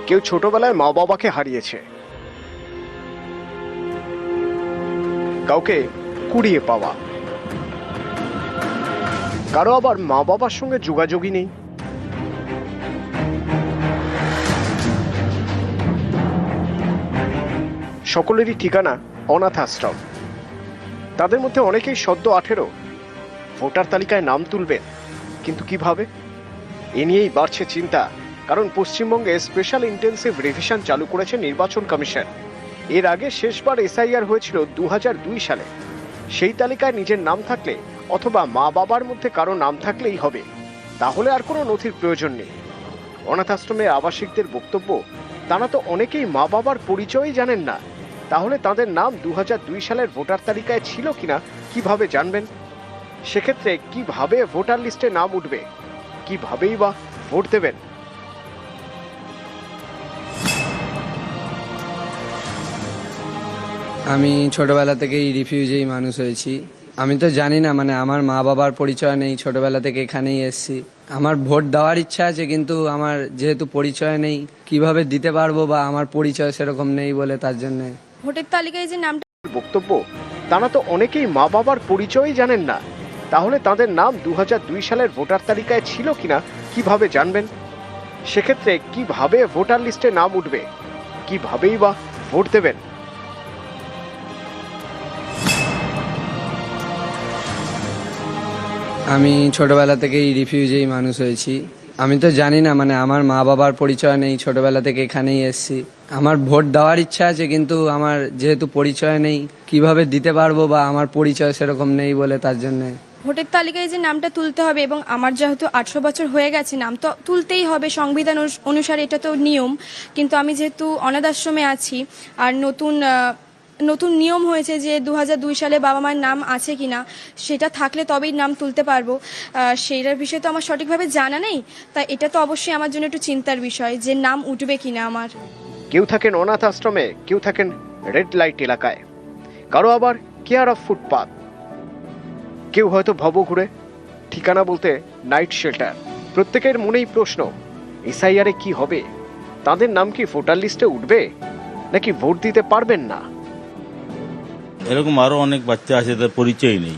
কেউ ছোটবেলায় মা বাবাকে হারিয়েছে, কাউকে কুড়িয়ে পাওয়া, কারো আবার মা বাবার সঙ্গে যোগাযোগই নেই। সকলেরই ঠিকানা অনাথ আশ্রম। তাদের মধ্যে অনেকেই সদ্য 18 ভোটার তালিকায় নাম তুলবেন, কিন্তু কিভাবে? এ নিয়েই বাড়ছে চিন্তা, কারণ পশ্চিমবঙ্গে স্পেশাল ইন্টেন্সিভ রিভিশন চালু করেছে নির্বাচন কমিশন। এর আগে শেষবার এসআইআর হয়েছিল 2002 সালে। সেই তালিকায় নিজের নাম থাকলে অথবা মা বাবার মধ্যে কারো নাম থাকলেই হবে, তাহলে আর কোনো নথির প্রয়োজন নেই। অনাথ আশ্রমের আবাসিকদের বক্তব্য, তারা তো অনেকেই মা বাবার পরিচয়ই জানেন না, তাহলে তাদের নাম 2002 সালের ভোটার তালিকায় ছিল কিনা কিভাবে জানবেন? সেক্ষেত্রে কিভাবে ভোটার লিস্টে নাম উঠবে, কিভাবেই বা ভোট দেবেন? আমি ছোটবেলা থেকেই রিফিউজিই মানুষ হয়েছি। আমি তো জানি না, মানে আমার মা বাবার পরিচয় নেই, ছোটবেলা থেকে এখানেই এসেছি। আমার ভোট দেওয়ার ইচ্ছা আছে, কিন্তু আমার যেহেতু পরিচয় নেই কিভাবে দিতে পারবো, বা আমার পরিচয় সেরকম নেই বলে তার জন্য। ভোটের তালিকায় যে নামটা বক্তব্য, তারা তো অনেকেই মা বাবার পরিচয়ই জানেন না, তাহলে তাদের নাম 2002 সালের ভোটার তালিকায় ছিল কিনা কিভাবে জানবেন? সেক্ষেত্রে কিভাবে ভোটার লিস্টে নাম উঠবে, কিভাবেই বা ভোট দেবেন? আমি ছোটবেলা থেকেই রিফিউজিই মানুষ হয়েছি। আমি তো জানি না, মানে আমার মা বাবার পরিচয় নেই, ছোটবেলা থেকে এখানেই এসেছি। আমার ভোট দেওয়ার ইচ্ছা আছে, কিন্তু আমার যেহেতু পরিচয় নেই কিভাবে দিতে পারবো, বা আমার পরিচয় সেরকম নেই বলে তার জন্য। ভোটের তালিকায় যে নামটা তুলতে হবে, এবং আমার যেহেতু 18 বছর হয়ে গেছে, নাম তো তুলতেই হবে সংবিধান অনুসারে, এটা তো নিয়ম। কিন্তু আমি যেহেতু অনাথ আশ্রমে আছি, আর নতুন নিয়ম হয়েছে যে 2002 সালে বাবা মায়ের নাম আছে কিনা, সেটা থাকলে তবেই নাম তুলতে পারবো। সেইটার বিষয়ে তো আমার সঠিকভাবে জানা নেই, তাই এটা তো অবশ্যই আমার জন্য একটু চিন্তার বিষয় যে নাম উঠবে কিনা আমার। কেউ থাকেন অনাথ আশ্রমে, কেউ থাকেন রেড লাইট এলাকায়, কারো আবার কেয়ার অফ ফুটপাথ, কেউ হয়তো ভবঘুরে, ঠিকানা বলতে নাইট শেল্টার। প্রত্যেকের মনেই প্রশ্ন, এসআইআরে কি হবে? তাদের নাম কি ভোটার লিস্টে উঠবে, নাকি ভোট দিতে পারবেন না? এরকম আরও অনেক বাচ্চা আছে তাদের পরিচয় নেই,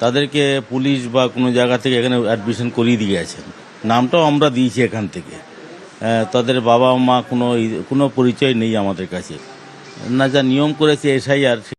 তাদেরকে পুলিশ বা কোনো জায়গা থেকে এখানে অ্যাডমিশন করিয়ে দিয়ে গেছেন, নামটাও আমরা দিয়েছি এখান থেকে। তাদের বাবা মা কোনো পরিচয় নেই আমাদের কাছে, না যা নিয়ম করেছে এসআইআর